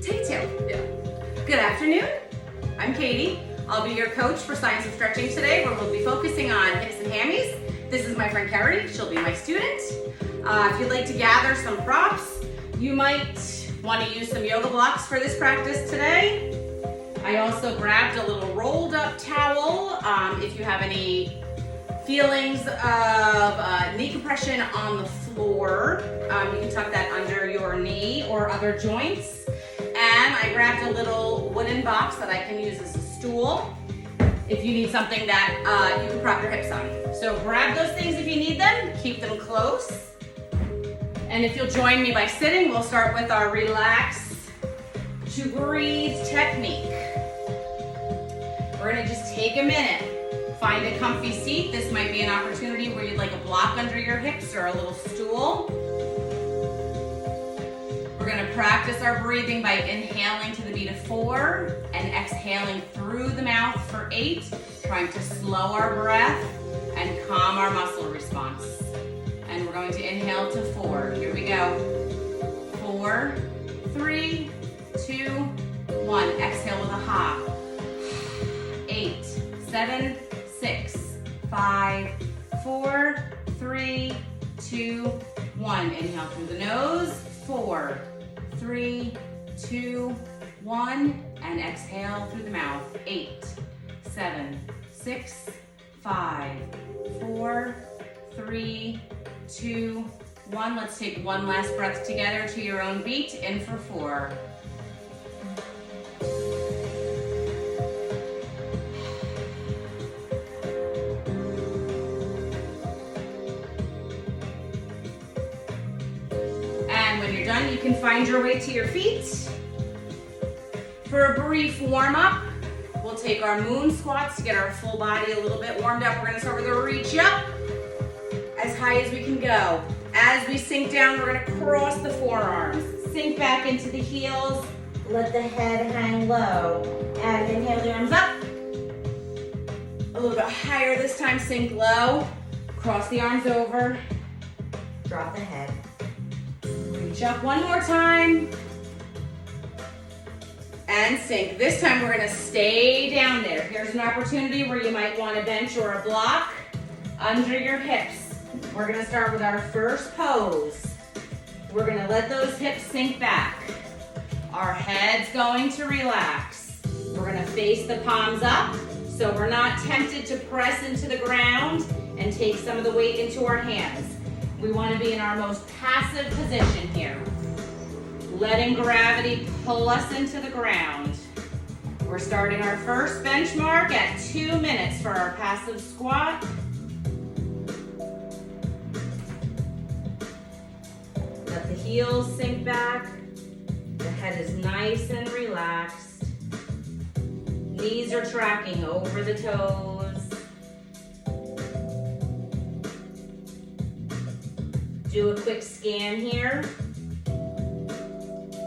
Take two. Yeah. Good afternoon. I'm Katie. I'll be your coach for Science of Stretching today, where we'll be focusing on hips and hammies. This is my friend Carrie. She'll be my student. If you'd like to gather some props, you might want to use some yoga blocks for this practice today. I also grabbed a little rolled up towel. If you have any feelings of knee compression on the floor, you can tuck that under your knee or other joints. And I grabbed a little wooden box that I can use as a stool if you need something that you can prop your hips on. So grab those things if you need them, keep them close. And if you'll join me by sitting, we'll start with our relax to breathe technique. We're gonna just take a minute, find a comfy seat. This might be an opportunity where you'd like a block under your hips or a little stool. We're gonna practice our breathing by inhaling to the beat of 4 and exhaling through the mouth for 8, trying to slow our breath and calm our muscle response. And we're going to inhale to 4. Here we go. 4, 3, 2, 1. Exhale with a ha. 8, 7, 6, 5, 4, 3, 2, 1. Inhale through the nose. 4, 3, 2, 1. And exhale through the mouth. 8, 7, 6, 5, 4, 3, 2, 1. Let's take one last breath together to your own beat. In for 4. And when you're done, you can find your way to your feet. For a brief warm-up, we'll take our moon squats to get our full body a little bit warmed up. We're gonna start with a reach up, as high as we can go. As we sink down, we're gonna cross the forearms. Sink back into the heels. Let the head hang low. And inhale the arms up. A little bit higher this time, sink low. Cross the arms over. Drop the head. Reach up one more time. And sink. This time we're gonna stay down there. Here's an opportunity where you might want a bench or a block under your hips. We're gonna start with our first pose. We're gonna let those hips sink back. Our head's going to relax. We're gonna face the palms up so we're not tempted to press into the ground and take some of the weight into our hands. We wanna be in our most passive position here. Letting gravity pull us into the ground. We're starting our first benchmark at 2 minutes for our passive squat. Let the heels sink back. The head is nice and relaxed. Knees are tracking over the toes. Do a quick scan here.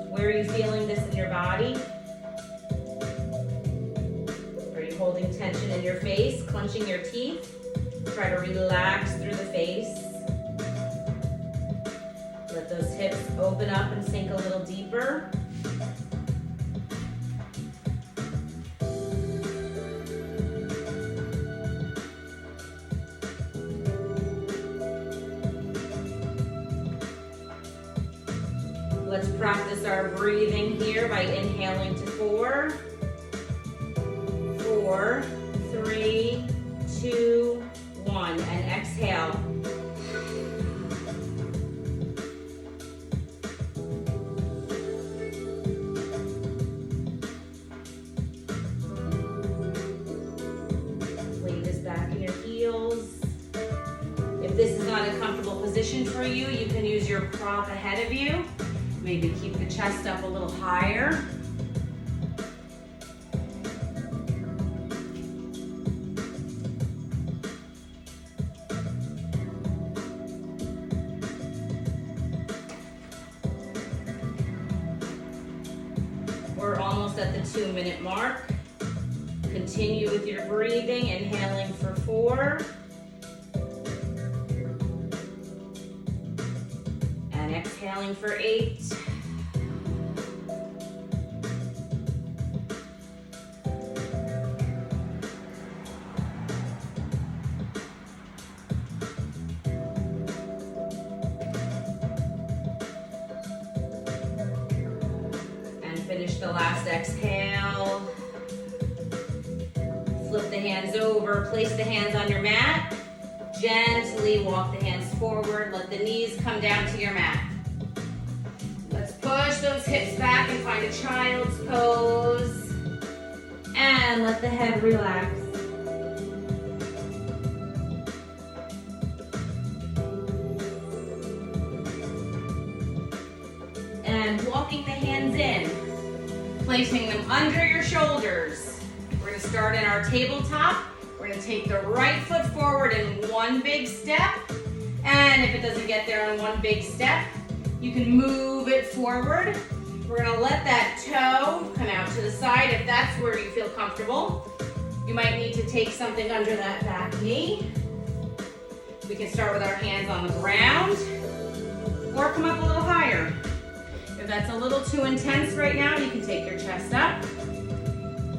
Where are you feeling this in your body? Are you holding tension in your face, clenching your teeth? Try to relax through the face. Let those hips open up and sink a little deeper. Let's practice our breathing here by inhaling to 4. 4, 3, 2, 1. And exhale. Weight is back in your heels. If this is not a comfortable position for you, you can use your prop ahead of you. Maybe keep the chest up a little higher. We're almost at the 2-minute mark. Continue with your breathing, inhaling for 4. And exhaling for 8. Finish the last exhale. Flip the hands over, place the hands on your mat. Gently walk the hands forward, let the knees come down to your mat. Let's push those hips back and find a child's pose. And let the head relax. And walking the hands in, placing them under your shoulders. We're gonna start in our tabletop. We're gonna take the right foot forward in one big step. And if it doesn't get there in one big step, you can move it forward. We're gonna let that toe come out to the side if that's where you feel comfortable. You might need to take something under that back knee. We can start with our hands on the ground or come up a little higher. If that's a little too intense right now, you can take your chest up.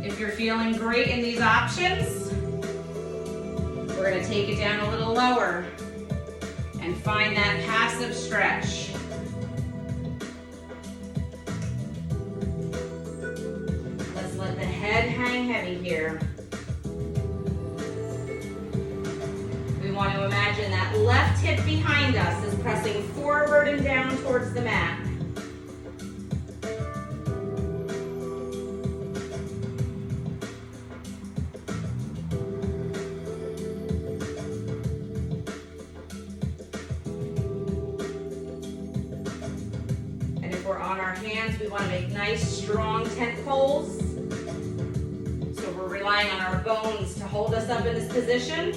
If you're feeling great in these options, we're gonna take it down a little lower and find that passive stretch. Let's let the head hang heavy here. We want to imagine that left hip behind us is pressing forward and down towards the mat. We want to make nice, strong tent poles. So we're relying on our bones to hold us up in this position,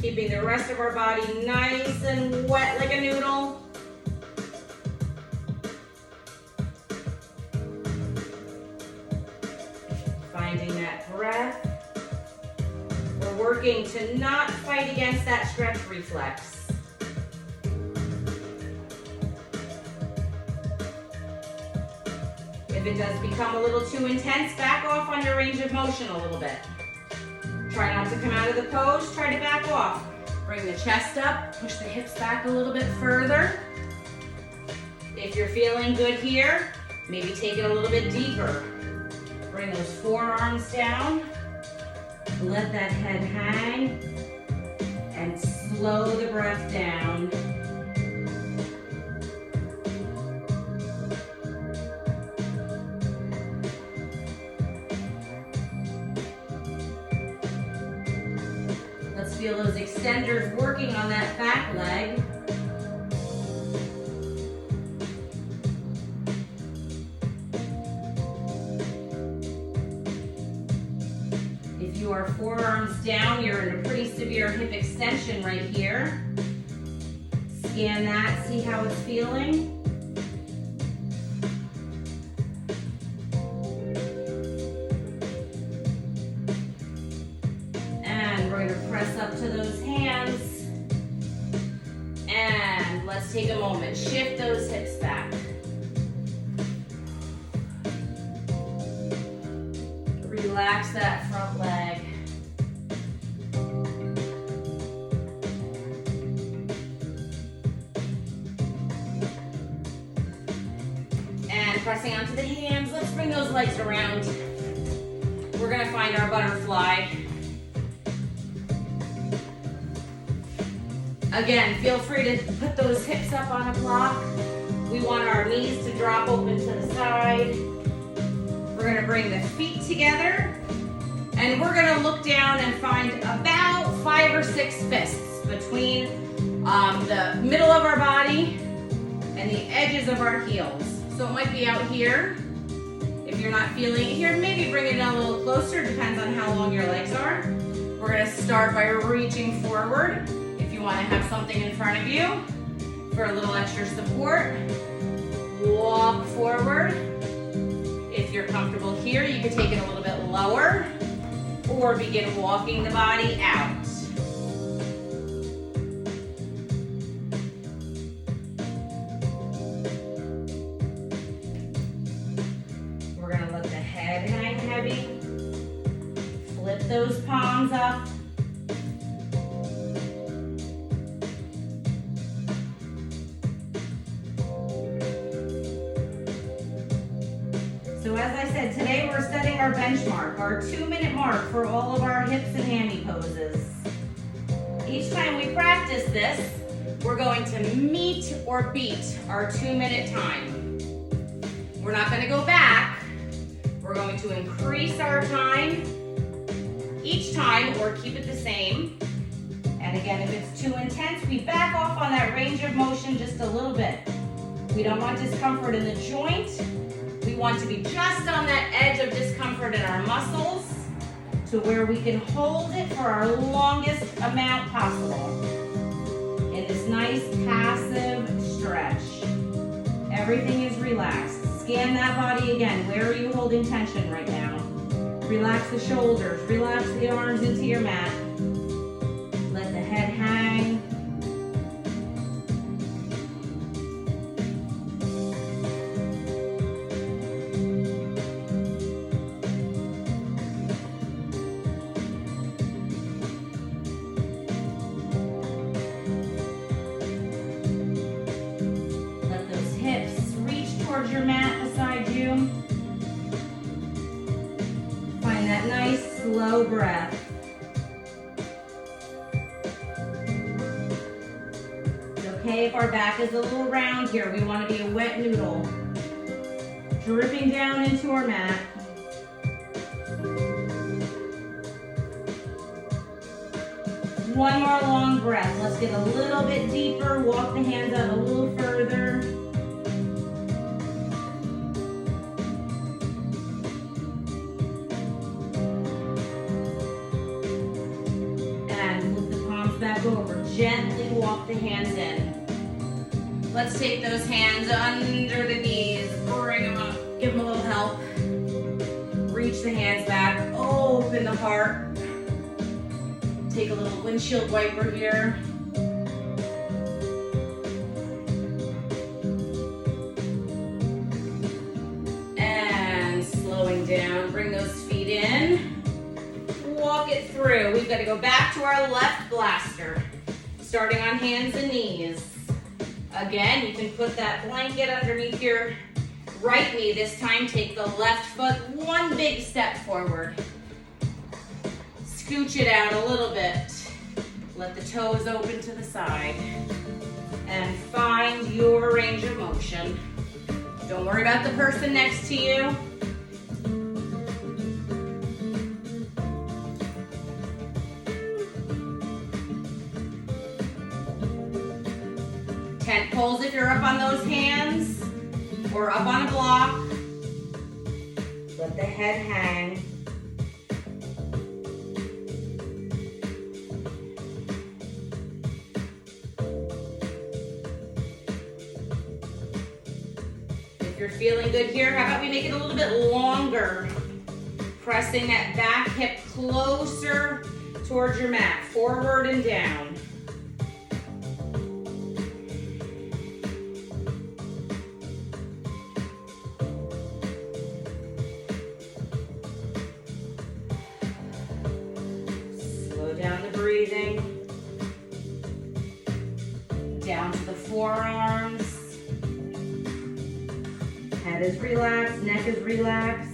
keeping the rest of our body nice and wet like a noodle. Finding that breath. We're working to not fight against that stretch reflex. If it does become a little too intense, back off on your range of motion a little bit. Try not to come out of the pose, try to back off. Bring the chest up, push the hips back a little bit further. If you're feeling good here, maybe take it a little bit deeper. Bring those forearms down, let that head hang, and slow the breath down. Feel those extenders working on that back leg. If you are forearms down, you're in a pretty severe hip extension right here. Scan that, see how it's feeling. Press up to those hands. And let's take a moment. Shift those hips back. Relax that front leg. And pressing onto the hands. Let's bring those legs around. We're going to find our butterfly. Again, feel free to put those hips up on a block. We want our knees to drop open to the side. We're gonna bring the feet together and we're gonna look down and find about 5 or 6 fists between the middle of our body and the edges of our heels. So it might be out here. If you're not feeling it here, maybe bring it in a little closer, depends on how long your legs are. We're gonna start by reaching forward. You want to have something in front of you for a little extra support. Walk forward. If you're comfortable here, you can take it a little bit lower or begin walking the body out. We're going to let the head hang heavy. Flip those palms up. So as I said, today we're setting our benchmark, our 2-minute mark for all of our hips and hammy poses. Each time we practice this, we're going to meet or beat our 2-minute time. We're not going to go back. We're going to increase our time each time or keep it the same. And again, if it's too intense, we back off on that range of motion just a little bit. We don't want discomfort in the joint. We want to be just on that edge of discomfort in our muscles to where we can hold it for our longest amount possible in this nice passive stretch. Everything is relaxed. Scan that body again. Where are you holding tension right now? Relax the shoulders. Relax the arms into your mat. Let the head hang. Your mat beside you. Find that nice slow breath. It's okay if our back is a little round here. We want to be a wet noodle. Dripping down into our mat. One more long breath. Let's get a little bit deeper. Walk the hands out a little further. Over. Gently walk the hands in. Let's take those hands under the knees. Bring them up. Give them a little help. Reach the hands back. Open the heart. Take a little windshield wiper here. And slowing down. Bring those feet in. Walk it through. We've got to go back to our left blaster, starting on hands and knees. Again, you can put that blanket underneath your right knee. This time, take the left foot one big step forward. Scooch it out a little bit. Let the toes open to the side. And find your range of motion. Don't worry about the person next to you. Tent poles if you're up on those hands or up on a block. Let the head hang. If you're feeling good here, how about we make it a little bit longer? Pressing that back hip closer towards your mat, forward and down. Down the breathing, down to the forearms, head is relaxed, neck is relaxed.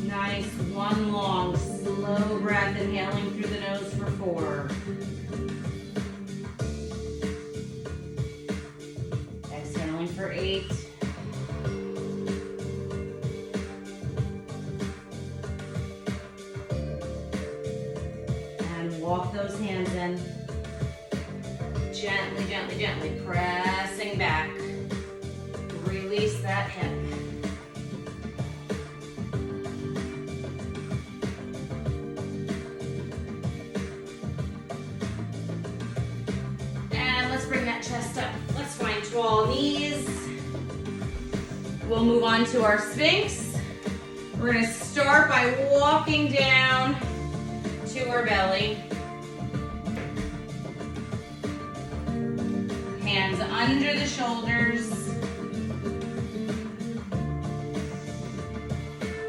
Nice, one long, slow breath, inhaling through the nose for 4. Exhaling for 8. And walk those hands in. Gently, gently, gently, pressing back. Release that hip. We'll move on to our Sphinx. We're gonna start by walking down to our belly. Hands under the shoulders.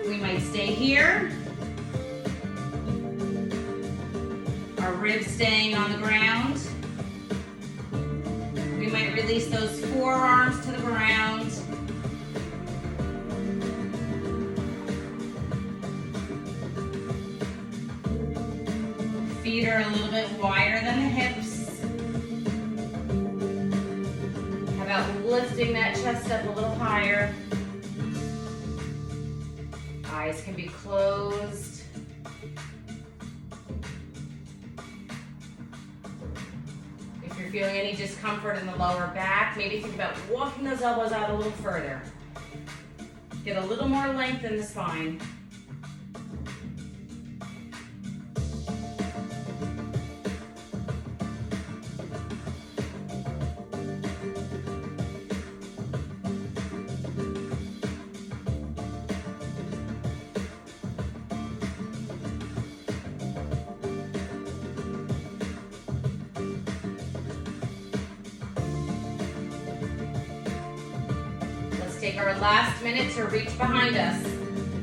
We might stay here. Our ribs staying on the ground. We might release those forearms to the ground. Feet are a little bit wider than the hips. How about lifting that chest up a little higher? Eyes can be closed. If you're feeling any discomfort in the lower back, maybe think about walking those elbows out a little further. Get a little more length in the spine. Take our last minute to reach behind us.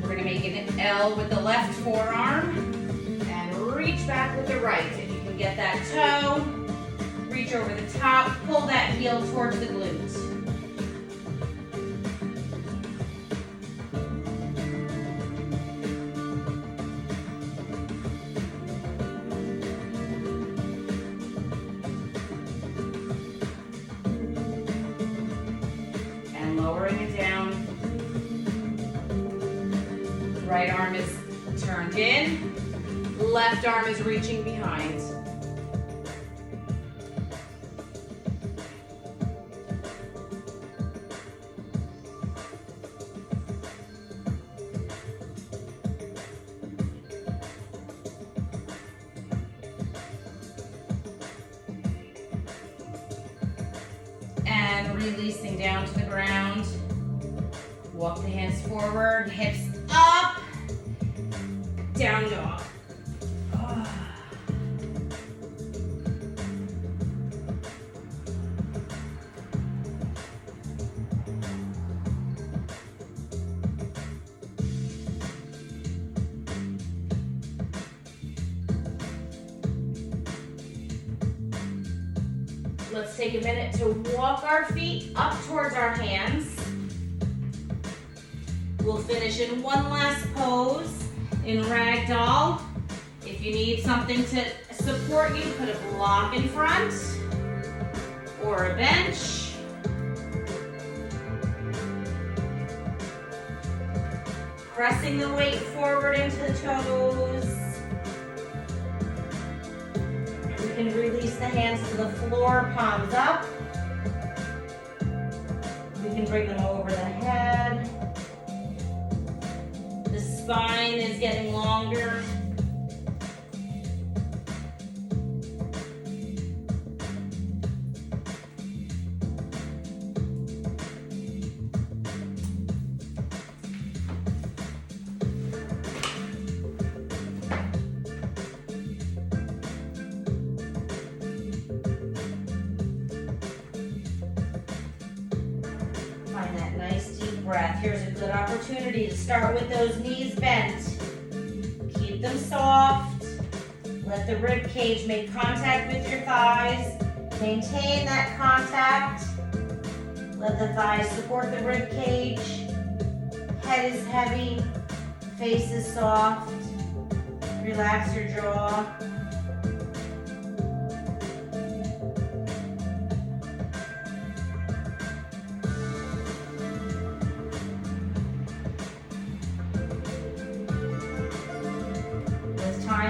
We're gonna make an L with the left forearm and reach back with the right. If you can get that toe, reach over the top, pull that heel towards the glute. Lowering it down. Right arm is turned in. Left arm is reaching behind. And releasing down to the ground. Walk the hands forward, hips up, down dog. Let's take a minute to walk our feet up towards our hands. We'll finish in one last pose in ragdoll. If you need something to support you, put a block in front or a bench. Pressing the weight forward into the toes. You can release the hands to the floor, palms up. You can bring them over the head. The spine is getting longer. Find that nice deep breath. Here's a good opportunity to start with those knees bent. Keep them soft. Let the rib cage make contact with your thighs. Maintain that contact. Let the thighs support the rib cage. Head is heavy. Face is soft. Relax your jaw.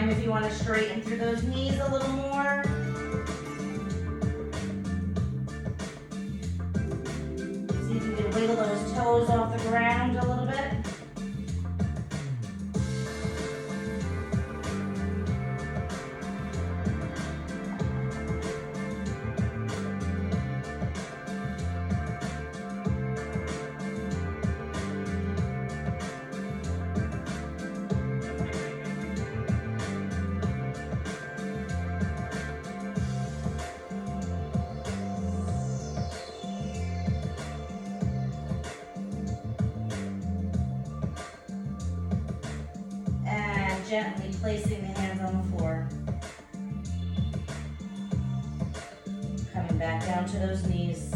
If you want to straighten through those knees a little more. See if you can wiggle those toes off the ground a little bit. gently placing the hands on the floor. Coming back down to those knees.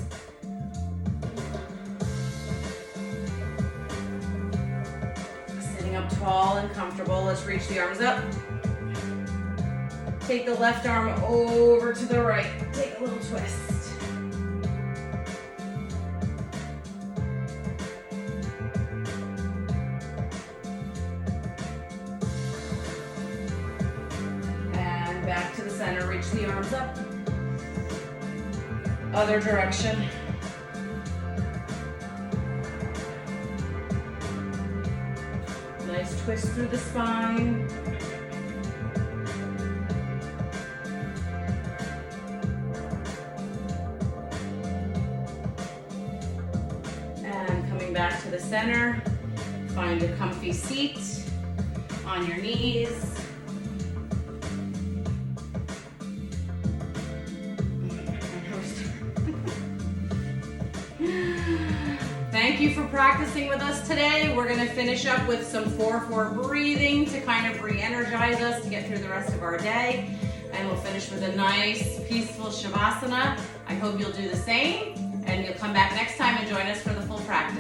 Sitting up tall and comfortable. Let's reach the arms up. Take the left arm over to the right. Take a little twist. And back to the center. Reach the arms up. Other direction. Nice twist through the spine. And coming back to the center, find a comfy seat on your knees. Thank you for practicing with us today. We're gonna finish up with some 4-4 breathing to kind of re-energize us to get through the rest of our day. And we'll finish with a nice, peaceful Shavasana. I hope you'll do the same, and you'll come back next time and join us for the full practice.